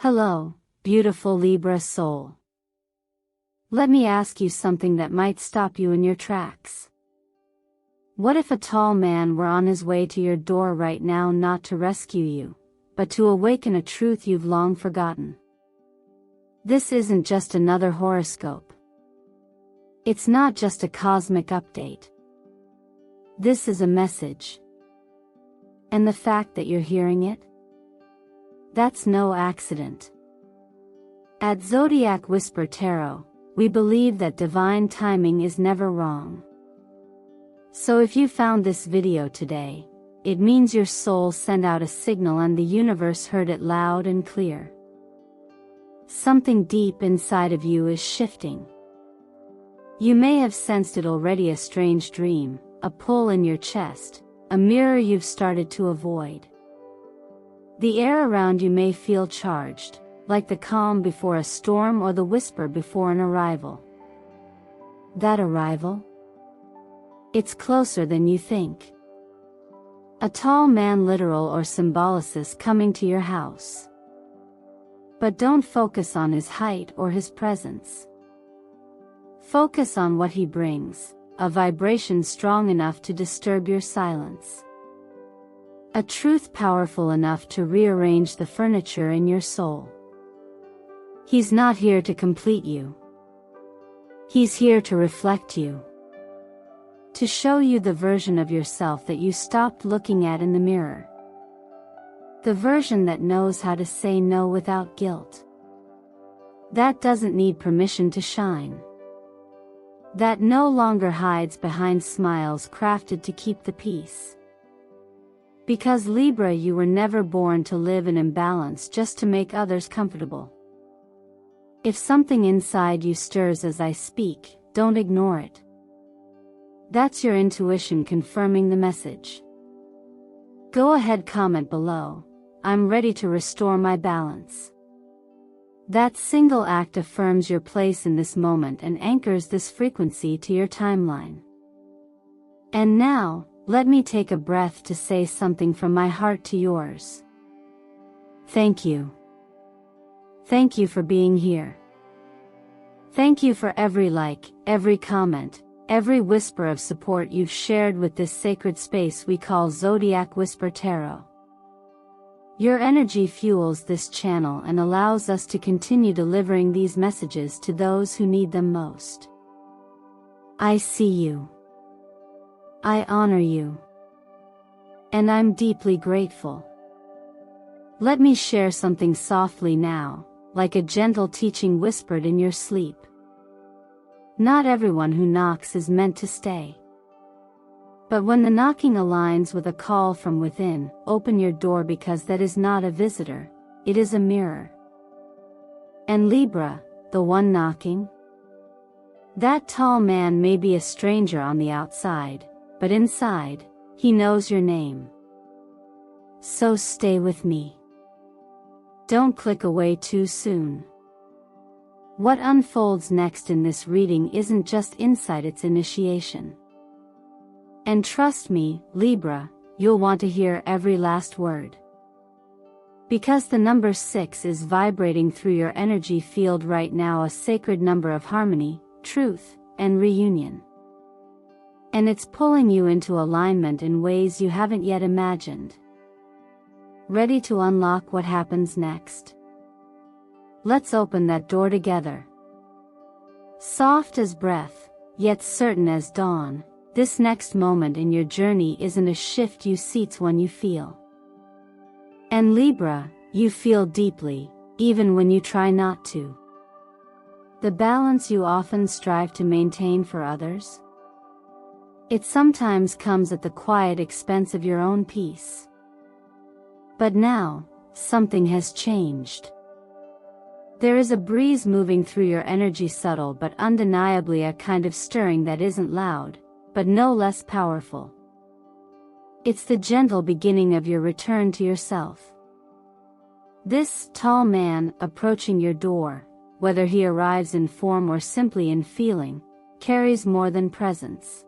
Hello, beautiful Libra soul. Let me ask you something that might stop you in your tracks. What if a tall man were on his way to your door right now, not to rescue you, but to awaken a truth you've long forgotten? This isn't just another horoscope. It's not just a cosmic update. This is a message. And the fact that you're hearing it? That's no accident. At Zodiac Whisper Tarot, we believe that divine timing is never wrong. So if you found this video today, it means your soul sent out a signal and the universe heard it loud and clear. Something deep inside of you is shifting. You may have sensed it already, a strange dream, a pull in your chest, a mirror you've started to avoid. The air around you may feel charged, like the calm before a storm or the whisper before an arrival. That arrival? It's closer than you think. A tall man, literal or symbolicist, coming to your house. But don't focus on his height or his presence. Focus on what he brings, a vibration strong enough to disturb your silence. A truth powerful enough to rearrange the furniture in your soul. He's not here to complete you. He's here to reflect you. To show you the version of yourself that you stopped looking at in the mirror. The version that knows how to say no without guilt. That doesn't need permission to shine. That no longer hides behind smiles crafted to keep the peace. Because Libra, you were never born to live in imbalance just to make others comfortable. If something inside you stirs as I speak, don't ignore it. That's your intuition confirming the message. Go ahead, comment below, I'm ready to restore my balance. That single act affirms your place in this moment and anchors this frequency to your timeline. And now, let me take a breath to say something from my heart to yours. Thank you. Thank you for being here. Thank you for every like, every comment, every whisper of support you've shared with this sacred space we call Zodiac Whisper Tarot. Your energy fuels this channel and allows us to continue delivering these messages to those who need them most. I see you. I honor you. And I'm deeply grateful. Let me share something softly now, like a gentle teaching whispered in your sleep. Not everyone who knocks is meant to stay. But when the knocking aligns with a call from within, open your door, because that is not a visitor, it is a mirror. And Libra, the one knocking? That tall man may be a stranger on the outside, but inside, he knows your name. So stay with me. Don't click away too soon. What unfolds next in this reading isn't just insight, it's initiation. And trust me, Libra, you'll want to hear every last word. Because the number 6 is vibrating through your energy field right now, a sacred number of harmony, truth, and reunion. And it's pulling you into alignment in ways you haven't yet imagined. Ready to unlock what happens next? Let's open that door together. Soft as breath, yet certain as dawn, this next moment in your journey isn't a shift you see, it's one you feel. And Libra, you feel deeply, even when you try not to. The balance you often strive to maintain for others? It sometimes comes at the quiet expense of your own peace. But now, something has changed. There is a breeze moving through your energy, subtle but undeniably a kind of stirring that isn't loud, but no less powerful. It's the gentle beginning of your return to yourself. This tall man approaching your door, whether he arrives in form or simply in feeling, carries more than presence.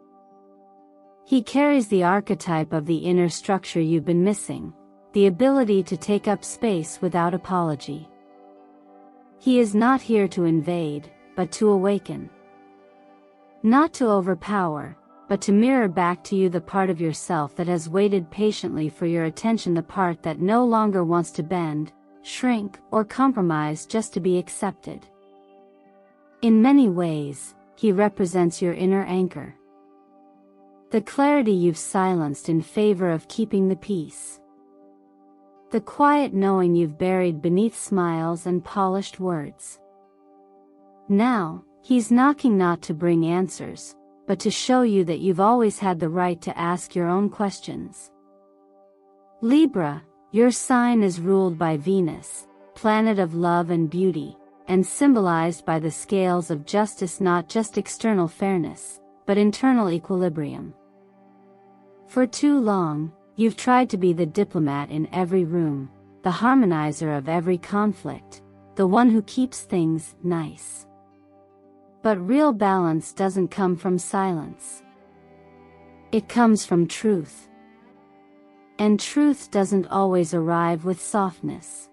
He carries the archetype of the inner structure you've been missing, the ability to take up space without apology. He is not here to invade, but to awaken. Not to overpower, but to mirror back to you the part of yourself that has waited patiently for your attention, the part that no longer wants to bend, shrink, or compromise just to be accepted. In many ways, he represents your inner anchor. The clarity you've silenced in favor of keeping the peace. The quiet knowing you've buried beneath smiles and polished words. Now, he's knocking not to bring answers, but to show you that you've always had the right to ask your own questions. Libra, your sign is ruled by Venus, planet of love and beauty, and symbolized by the scales of justice, not just external fairness, but internal equilibrium. For too long, you've tried to be the diplomat in every room, the harmonizer of every conflict, the one who keeps things nice. But real balance doesn't come from silence. It comes from truth. And truth doesn't always arrive with softness.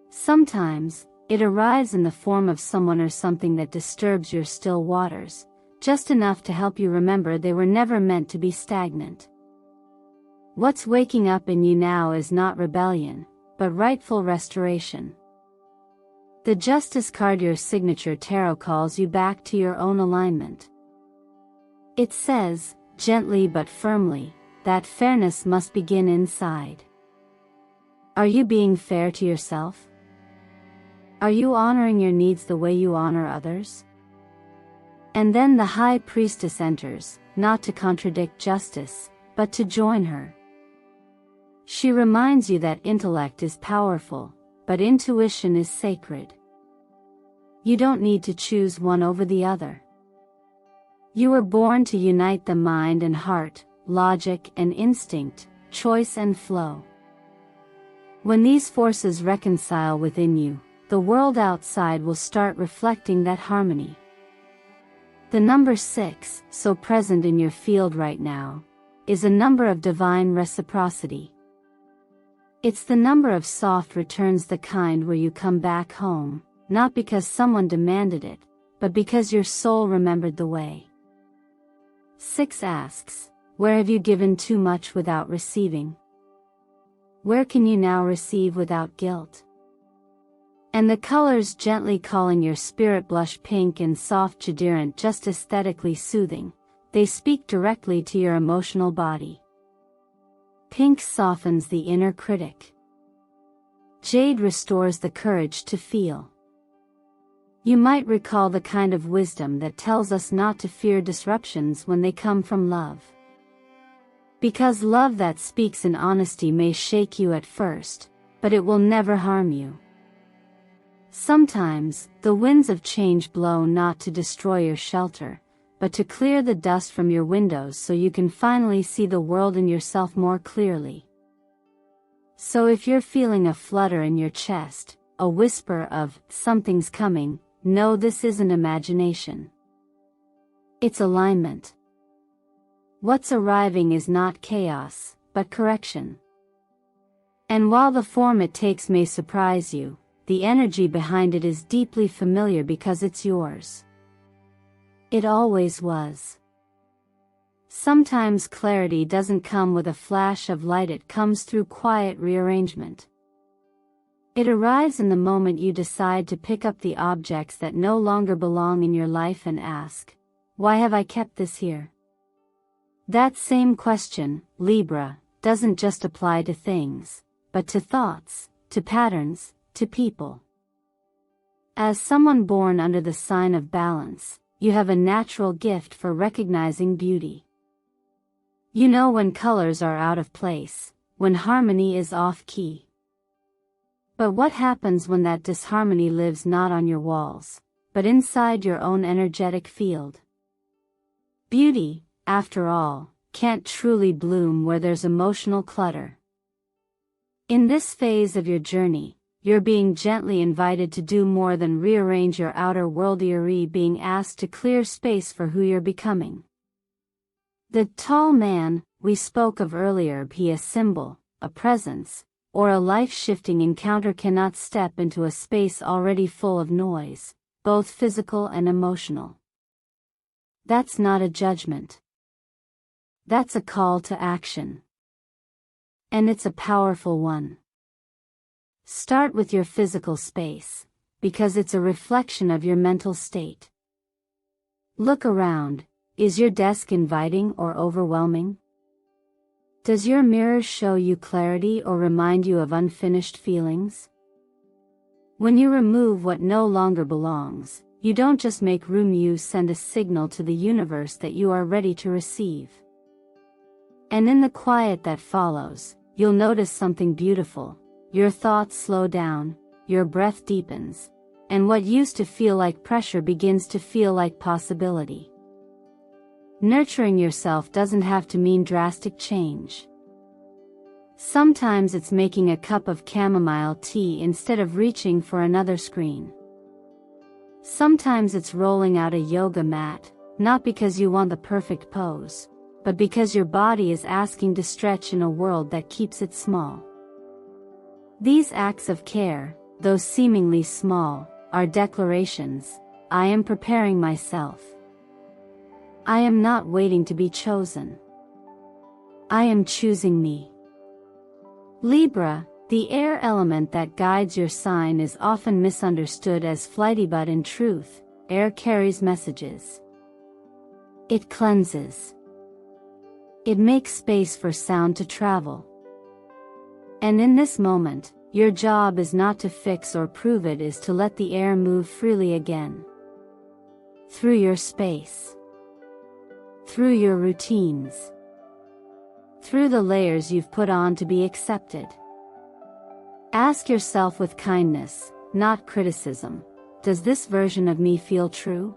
Sometimes, it arrives in the form of someone or something that disturbs your still waters, just enough to help you remember they were never meant to be stagnant. What's waking up in you now is not rebellion, but rightful restoration. The Justice card, your signature tarot, calls you back to your own alignment. It says, gently but firmly, that fairness must begin inside. Are you being fair to yourself? Are you honoring your needs the way you honor others? And then the High Priestess enters, not to contradict justice, but to join her. She reminds you that intellect is powerful, but intuition is sacred. You don't need to choose one over the other. You were born to unite the mind and heart, logic and instinct, choice and flow. When these forces reconcile within you, the world outside will start reflecting that harmony. The number 6, so present in your field right now, is a number of divine reciprocity. It's the number of soft returns, the kind where you come back home, not because someone demanded it, but because your soul remembered the way. 6 asks, where have you given too much without receiving? Where can you now receive without guilt? And the colors gently calling your spirit: blush pink and soft jade, aren't just aesthetically soothing, they speak directly to your emotional body. Pink softens the inner critic. Jade restores the courage to feel. You might recall the kind of wisdom that tells us not to fear disruptions when they come from love. Because love that speaks in honesty may shake you at first, but it will never harm you. Sometimes, the winds of change blow not to destroy your shelter, but to clear the dust from your windows so you can finally see the world and yourself more clearly. So if you're feeling a flutter in your chest, a whisper of, something's coming, know this isn't imagination. It's alignment. What's arriving is not chaos, but correction. And while the form it takes may surprise you, the energy behind it is deeply familiar because it's yours. It always was. Sometimes clarity doesn't come with a flash of light, it comes through quiet rearrangement. It arrives in the moment you decide to pick up the objects that no longer belong in your life and ask, why have I kept this here? That same question, Libra, doesn't just apply to things, but to thoughts, to patterns, to people. As someone born under the sign of balance, you have a natural gift for recognizing beauty. You know when colors are out of place, when harmony is off-key. But what happens when that disharmony lives not on your walls, but inside your own energetic field? Beauty, after all, can't truly bloom where there's emotional clutter. In this phase of your journey, you're being gently invited to do more than rearrange your outer world. You're being asked to clear space for who you're becoming. The tall man we spoke of earlier, be a symbol, a presence, or a life-shifting encounter cannot step into a space already full of noise, both physical and emotional. That's not a judgment. That's a call to action. And it's a powerful one. Start with your physical space, because it's a reflection of your mental state. Look around. Is your desk inviting or overwhelming? Does your mirror show you clarity or remind you of unfinished feelings? When you remove what no longer belongs, you don't just make room, you send a signal to the universe that you are ready to receive. And in the quiet that follows, you'll notice something beautiful. Your thoughts slow down, your breath deepens, and what used to feel like pressure begins to feel like possibility. Nurturing yourself doesn't have to mean drastic change. Sometimes it's making a cup of chamomile tea instead of reaching for another screen. Sometimes it's rolling out a yoga mat, not because you want the perfect pose, but because your body is asking to stretch in a world that keeps it small. These acts of care, though seemingly small, are declarations. I am preparing myself. I am not waiting to be chosen. I am choosing me. Libra, the air element that guides your sign, is often misunderstood as flighty, but in truth, air carries messages. It cleanses. It makes space for sound to travel. And in this moment, your job is not to fix or prove, it is to let the air move freely again. Through your space. Through your routines. Through the layers you've put on to be accepted. Ask yourself with kindness, not criticism, does this version of me feel true?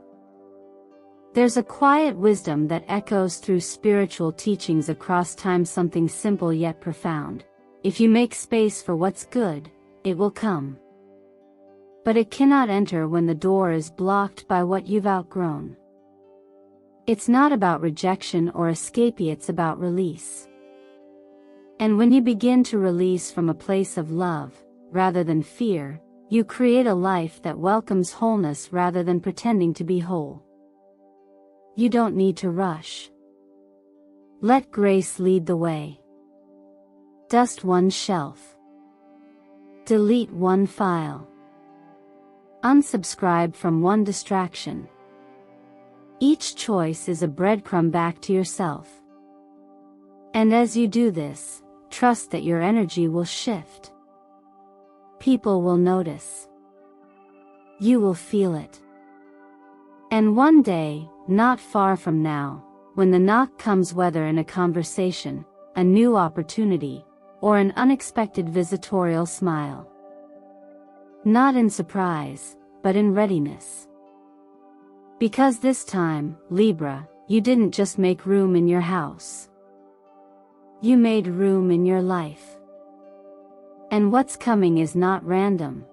There's a quiet wisdom that echoes through spiritual teachings across time, something simple yet profound. If you make space for what's good, it will come. But it cannot enter when the door is blocked by what you've outgrown. It's not about rejection or escape, it's about release. And when you begin to release from a place of love, rather than fear, you create a life that welcomes wholeness rather than pretending to be whole. You don't need to rush. Let grace lead the way. Dust one shelf. Delete one file. Unsubscribe from one distraction. Each choice is a breadcrumb back to yourself. And as you do this, trust that your energy will shift. People will notice. You will feel it. And one day, not far from now, when the knock comes, whether in a conversation, a new opportunity, or an unexpected visitorial smile. Not in surprise, but in readiness. Because this time, Libra, you didn't just make room in your house. You made room in your life. And what's coming is not random.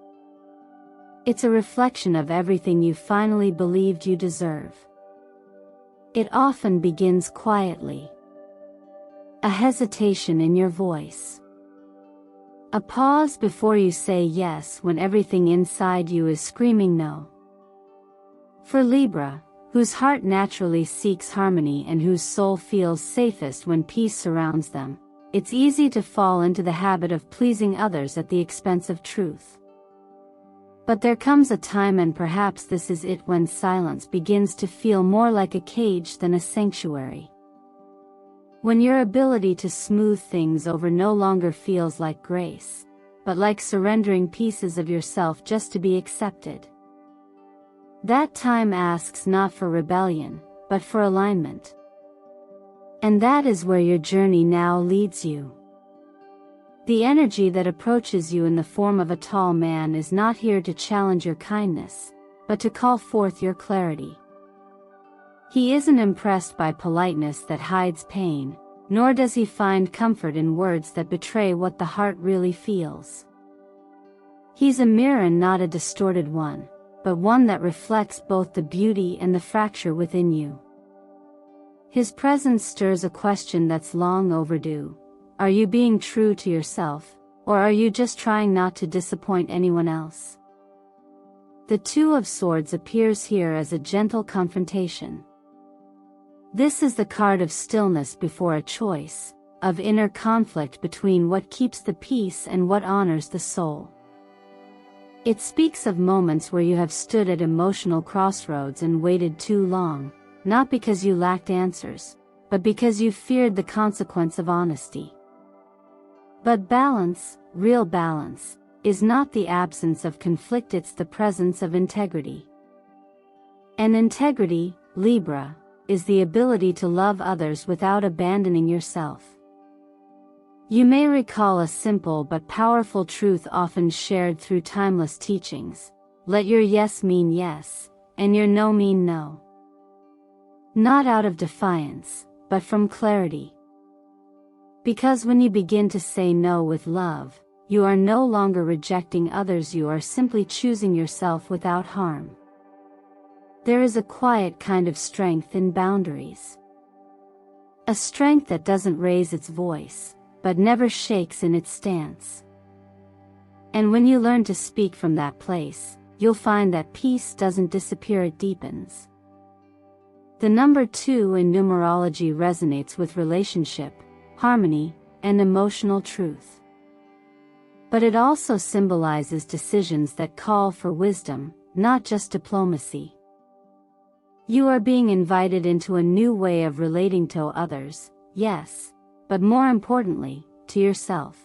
It's a reflection of everything you finally believed you deserve. It often begins quietly. A hesitation in your voice. A pause before you say yes when everything inside you is screaming no. For Libra, whose heart naturally seeks harmony and whose soul feels safest when peace surrounds them, it's easy to fall into the habit of pleasing others at the expense of truth. But there comes a time, and perhaps this is it, when silence begins to feel more like a cage than a sanctuary. When your ability to smooth things over no longer feels like grace, but like surrendering pieces of yourself just to be accepted. That time asks not for rebellion, but for alignment. And that is where your journey now leads you. The energy that approaches you in the form of a tall man is not here to challenge your kindness, but to call forth your clarity. He isn't impressed by politeness that hides pain, nor does he find comfort in words that betray what the heart really feels. He's a mirror, and not a distorted one, but one that reflects both the beauty and the fracture within you. His presence stirs a question that's long overdue. Are you being true to yourself, Or are you just trying not to disappoint anyone else? The Two of Swords appears here as a gentle confrontation. This is the card of stillness before a choice, of inner conflict between what keeps the peace and what honors the soul. It speaks of moments where you have stood at emotional crossroads and waited too long, not because you lacked answers, but because you feared the consequence of honesty. But balance, real balance, is not the absence of conflict, it's the presence of integrity. And integrity, Libra, is the ability to love others without abandoning yourself. You may recall a simple but powerful truth often shared through timeless teachings: let your yes mean yes, and your no mean no. Not out of defiance, but from clarity. Because when you begin to say no with love, you are no longer rejecting others, you are simply choosing yourself without harm. There is a quiet kind of strength in boundaries. A strength that doesn't raise its voice, but never shakes in its stance. And when you learn to speak from that place, you'll find that peace doesn't disappear, it deepens. The number 2 in numerology resonates with relationship, harmony, and emotional truth. But it also symbolizes decisions that call for wisdom, not just diplomacy. You are being invited into a new way of relating to others, yes, but more importantly, to yourself.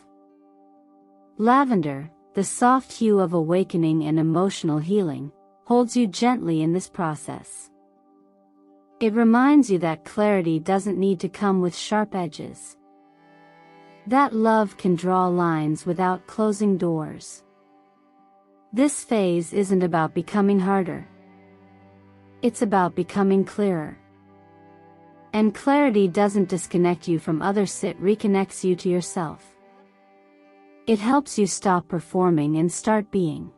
Lavender, the soft hue of awakening and emotional healing, holds you gently in this process. It reminds you that clarity doesn't need to come with sharp edges. That love can draw lines without closing doors. This phase isn't about becoming harder. It's about becoming clearer. And clarity doesn't disconnect you from others, it reconnects you to yourself. It helps you stop performing and start being.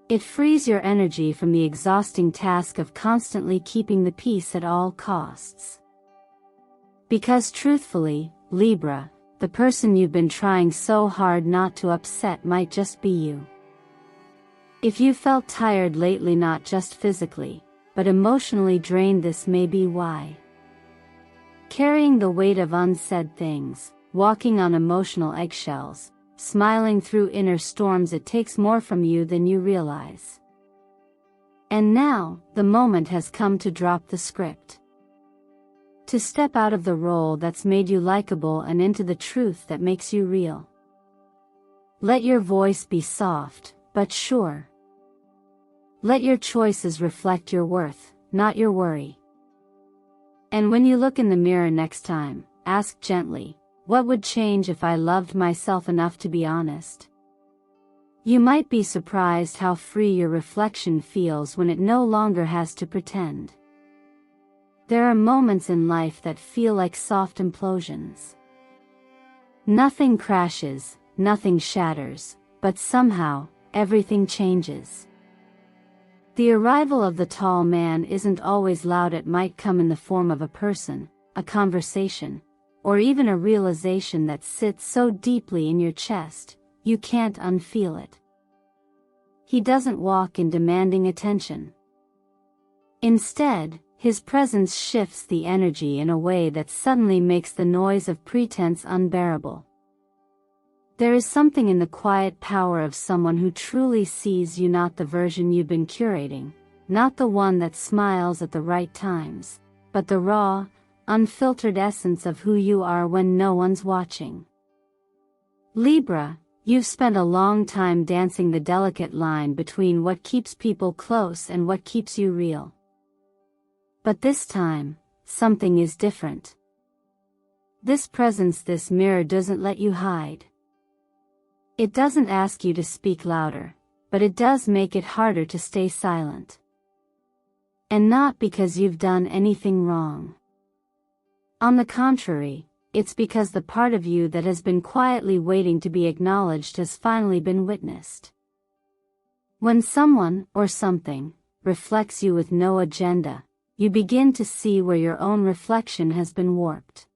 It frees your energy from the exhausting task of constantly keeping the peace at all costs. Because truthfully, Libra, the person you've been trying so hard not to upset might just be you. If you felt tired lately, not just physically, but emotionally drained, this may be why. Carrying the weight of unsaid things, walking on emotional eggshells, smiling through inner storms, it takes more from you than you realize. And now, the moment has come to drop the script. To step out of the role that's made you likable and into the truth that makes you real. Let your voice be soft, but sure. Let your choices reflect your worth, not your worry. And when you look in the mirror next time, ask gently, what would change if I loved myself enough to be honest? You might be surprised how free your reflection feels when it no longer has to pretend. There are moments in life that feel like soft implosions. Nothing crashes, nothing shatters, but somehow, everything changes. The arrival of the tall man isn't always loud, it might come in the form of a person, a conversation, or even a realization that sits so deeply in your chest, you can't unfeel it. He doesn't walk in demanding attention. Instead, his presence shifts the energy in a way that suddenly makes the noise of pretense unbearable. There is something in the quiet power of someone who truly sees you, not the version you've been curating, not the one that smiles at the right times, but the raw, unfiltered essence of who you are when no one's watching. Libra, you've spent a long time dancing the delicate line between what keeps people close and what keeps you real. But this time, something is different. This presence, this mirror, doesn't let you hide. It doesn't ask you to speak louder, but it does make it harder to stay silent. And not because you've done anything wrong. On the contrary, it's because the part of you that has been quietly waiting to be acknowledged has finally been witnessed. When someone, or something, reflects you with no agenda, you begin to see where your own reflection has been warped.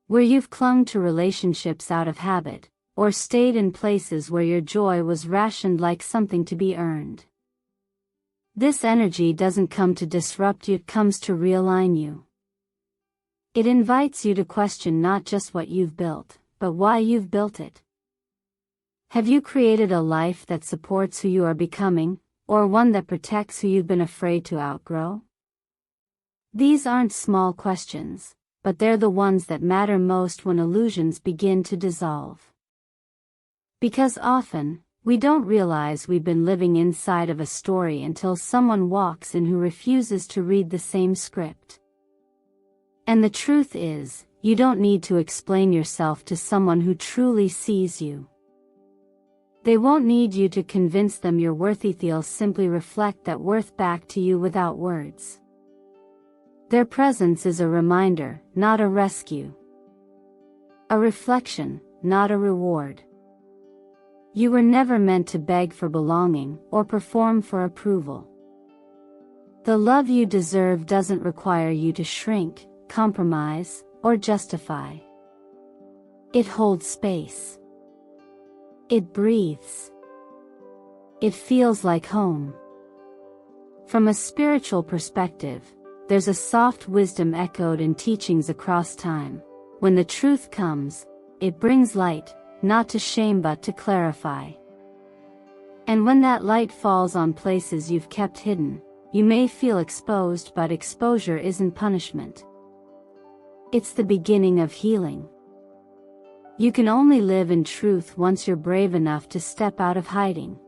Where you've clung to relationships out of habit, or stayed in places where your joy was rationed like something to be earned. This energy doesn't come to disrupt you, it comes to realign you. It invites you to question not just what you've built, but why you've built it. Have you created a life that supports who you are becoming, or one that protects who you've been afraid to outgrow? These aren't small questions, but they're the ones that matter most when illusions begin to dissolve. Because often, we don't realize we've been living inside of a story until someone walks in who refuses to read the same script. And the truth is, you don't need to explain yourself to someone who truly sees you. They won't need you to convince them you're worthy. They'll simply reflect that worth back to you without words. Their presence is a reminder, not a rescue. A reflection, not a reward. You were never meant to beg for belonging or perform for approval. The love you deserve doesn't require you to shrink, compromise, or justify. It holds space. It breathes. It feels like home. From a spiritual perspective, there's a soft wisdom echoed in teachings across time. When the truth comes, it brings light, not to shame but to clarify. And when that light falls on places you've kept hidden, you may feel exposed, but exposure isn't punishment. It's the beginning of healing. You can only live in truth once you're brave enough to step out of hiding.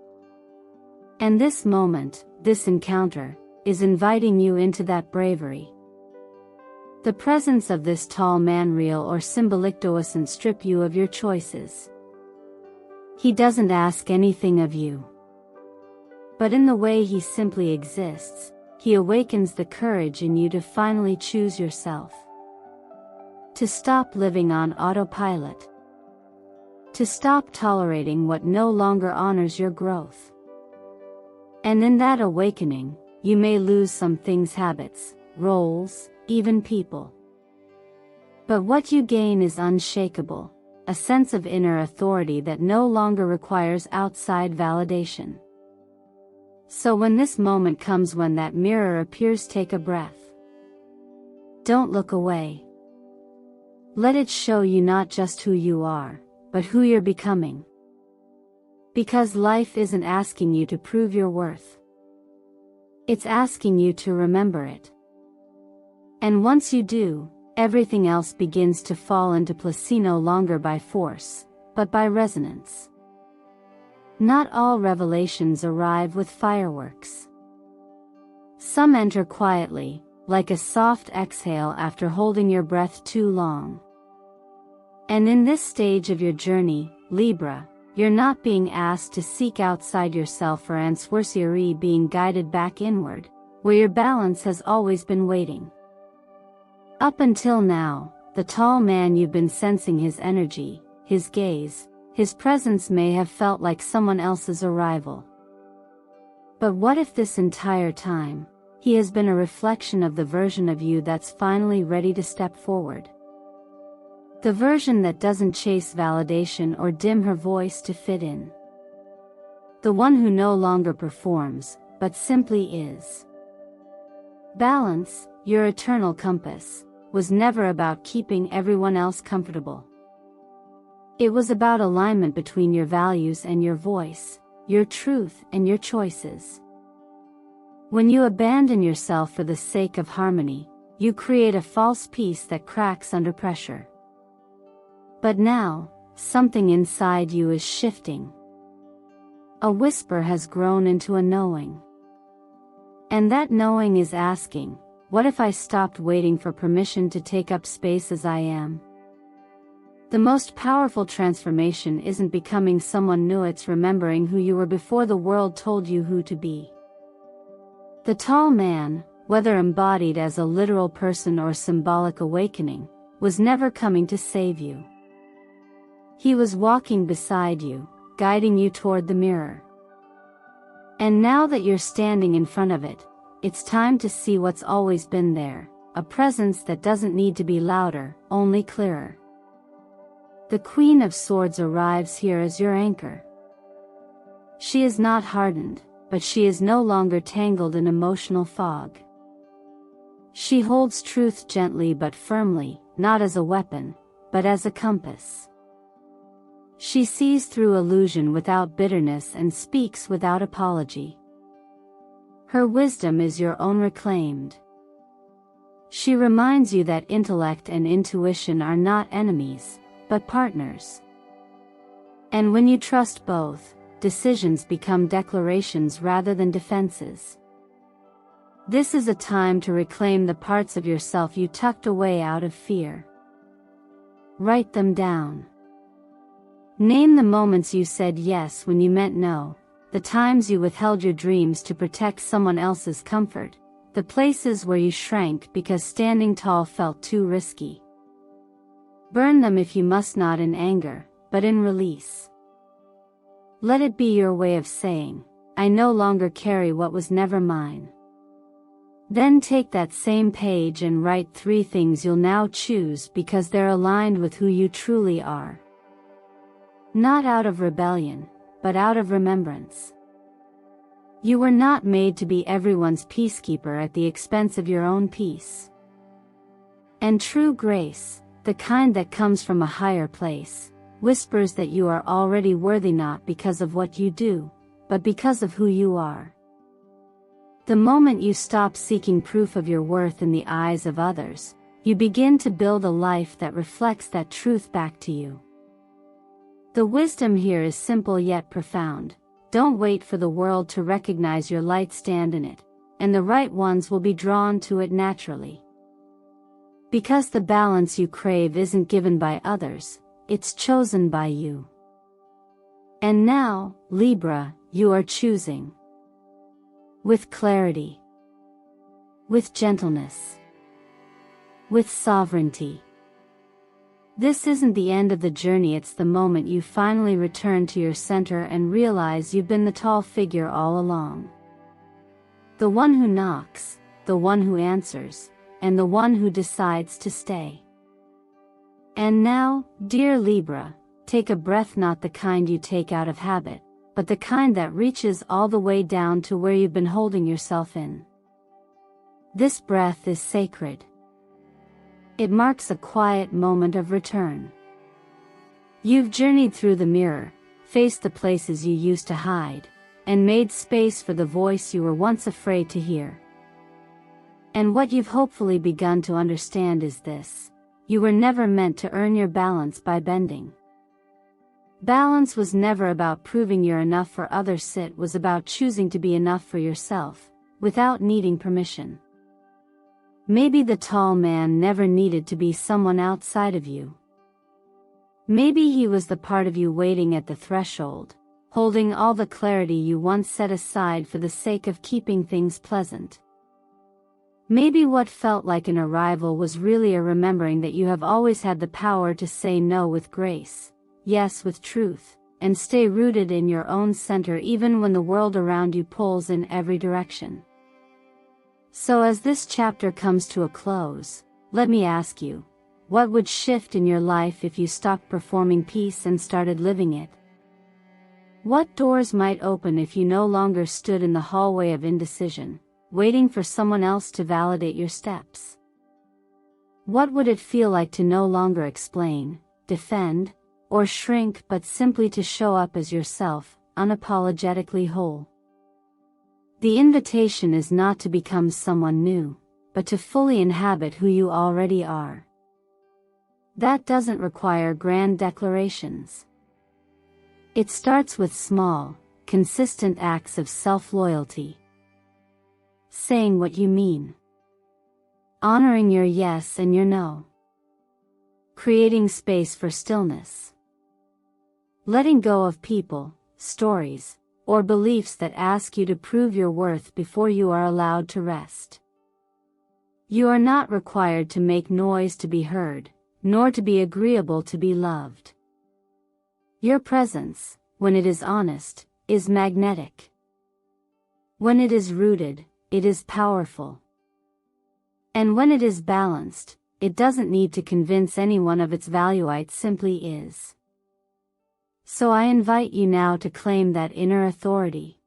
And this moment, this encounter, is inviting you into that bravery. The presence of this tall man, real or symbolic, doesn't strip you of your choices. He doesn't ask anything of you. But in the way he simply exists, he awakens the courage in you to finally choose yourself. To stop living on autopilot. To stop tolerating what no longer honors your growth. And in that awakening, you may lose some things, habits, roles, even people. But what you gain is unshakable, a sense of inner authority that no longer requires outside validation. So when this moment comes, when that mirror appears, take a breath. Don't look away. Let it show you not just who you are, but who you're becoming. Because life isn't asking you to prove your worth. It's asking you to remember it. And once you do, everything else begins to fall into place, no longer by force, but by resonance. Not all revelations arrive with fireworks. Some enter quietly, like a soft exhale after holding your breath too long. And in this stage of your journey, Libra, you're not being asked to seek outside yourself for answers, you're being guided back inward, where your balance has always been waiting. Up until now, the tall man, you've been sensing his energy, his gaze, his presence may have felt like someone else's arrival. But what if this entire time, he has been a reflection of the version of you that's finally ready to step forward? The version that doesn't chase validation or dim her voice to fit in. The one who no longer performs, but simply is. Balance, your eternal compass, was never about keeping everyone else comfortable. It was about alignment between your values and your voice, your truth and your choices. When you abandon yourself for the sake of harmony, you create a false peace that cracks under pressure. But now, something inside you is shifting. A whisper has grown into a knowing. And that knowing is asking, what if I stopped waiting for permission to take up space as I am? The most powerful transformation isn't becoming someone new, it's remembering who you were before the world told you who to be. The tall man, whether embodied as a literal person or symbolic awakening, was never coming to save you. He was walking beside you, guiding you toward the mirror. And now that you're standing in front of it, it's time to see what's always been there, a presence that doesn't need to be louder, only clearer. The Queen of Swords arrives here as your anchor. She is not hardened, but she is no longer tangled in emotional fog. She holds truth gently but firmly, not as a weapon, but as a compass. She sees through illusion without bitterness and speaks without apology. Her wisdom is your own reclaimed. She reminds you that intellect and intuition are not enemies, but partners. And when you trust both, decisions become declarations rather than defenses. This is a time to reclaim the parts of yourself you tucked away out of fear. Write them down. Name the moments you said yes when you meant no, the times you withheld your dreams to protect someone else's comfort, the places where you shrank because standing tall felt too risky. Burn them if you must, not in anger, but in release. Let it be your way of saying, I no longer carry what was never mine. Then take that same page and write 3 things you'll now choose because they're aligned with who you truly are. Not out of rebellion, but out of remembrance. You were not made to be everyone's peacekeeper at the expense of your own peace. And true grace, the kind that comes from a higher place, whispers that you are already worthy not because of what you do, but because of who you are. The moment you stop seeking proof of your worth in the eyes of others, you begin to build a life that reflects that truth back to you. The wisdom here is simple yet profound. Don't wait for the world to recognize your light, stand in it, and the right ones will be drawn to it naturally. Because the balance you crave isn't given by others, it's chosen by you. And now, Libra, you are choosing. With clarity. With gentleness. With sovereignty. This isn't the end of the journey, it's the moment you finally return to your center and realize you've been the tall figure all along. The one who knocks, the one who answers, and the one who decides to stay. And now, dear Libra, take a breath, not the kind you take out of habit, but the kind that reaches all the way down to where you've been holding yourself in. This breath is sacred. It marks a quiet moment of return. You've journeyed through the mirror, faced the places you used to hide, and made space for the voice you were once afraid to hear. And what you've hopefully begun to understand is this: you were never meant to earn your balance by bending. Balance was never about proving you're enough for others, it was about choosing to be enough for yourself, without needing permission. Maybe the tall man never needed to be someone outside of you. Maybe he was the part of you waiting at the threshold, holding all the clarity you once set aside for the sake of keeping things pleasant. Maybe what felt like an arrival was really a remembering that you have always had the power to say no with grace, yes with truth, and stay rooted in your own center even when the world around you pulls in every direction. So as this chapter comes to a close, let me ask you, what would shift in your life if you stopped performing peace and started living it? What doors might open if you no longer stood in the hallway of indecision, waiting for someone else to validate your steps? What would it feel like to no longer explain, defend, or shrink, but simply to show up as yourself, unapologetically whole? The invitation is not to become someone new, but to fully inhabit who you already are. That doesn't require grand declarations. It starts with small, consistent acts of self-loyalty. Saying what you mean. Honoring your yes and your no. Creating space for stillness. Letting go of people, stories, or beliefs that ask you to prove your worth before you are allowed to rest. You are not required to make noise to be heard, nor to be agreeable to be loved. Your presence, when it is honest, is magnetic. When it is rooted, it is powerful. And when it is balanced, it doesn't need to convince anyone of its value, it simply is. So I invite you now to claim that inner authority.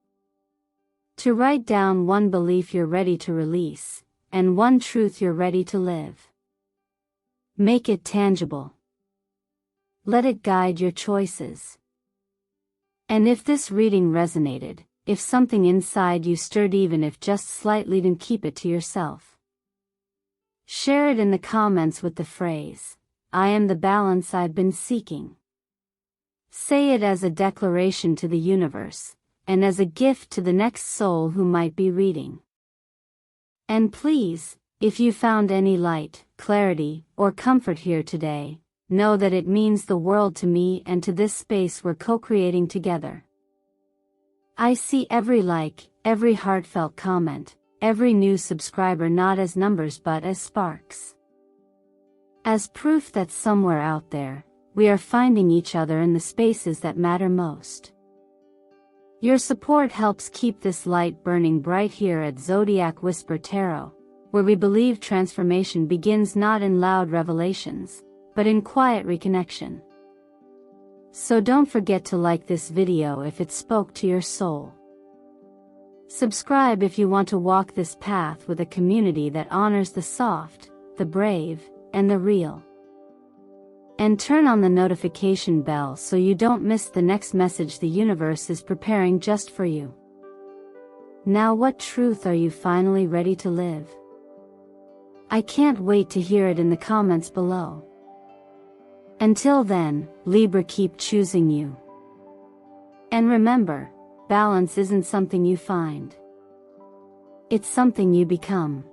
To write down one belief you're ready to release, and one truth you're ready to live. Make it tangible. Let it guide your choices. And if this reading resonated, if something inside you stirred even if just slightly, then keep it to yourself. Share it in the comments with the phrase, "I am the balance I've been seeking." Say it as a declaration to the universe, and as a gift to the next soul who might be reading. And please, if you found any light, clarity, or comfort here today, know that it means the world to me and to this space we're co-creating together. I see every like, every heartfelt comment, every new subscriber not as numbers but as sparks. As proof that somewhere out there, we are finding each other in the spaces that matter most. Your support helps keep this light burning bright here at Zodiac Whisper Tarot, where we believe transformation begins not in loud revelations, but in quiet reconnection. So don't forget to like this video if it spoke to your soul. Subscribe if you want to walk this path with a community that honors the soft, the brave, and the real. And turn on the notification bell so you don't miss the next message the universe is preparing just for you. Now, what truth are you finally ready to live? I can't wait to hear it in the comments below. Until then, Libra, keep choosing you. And remember, balance isn't something you find. It's something you become.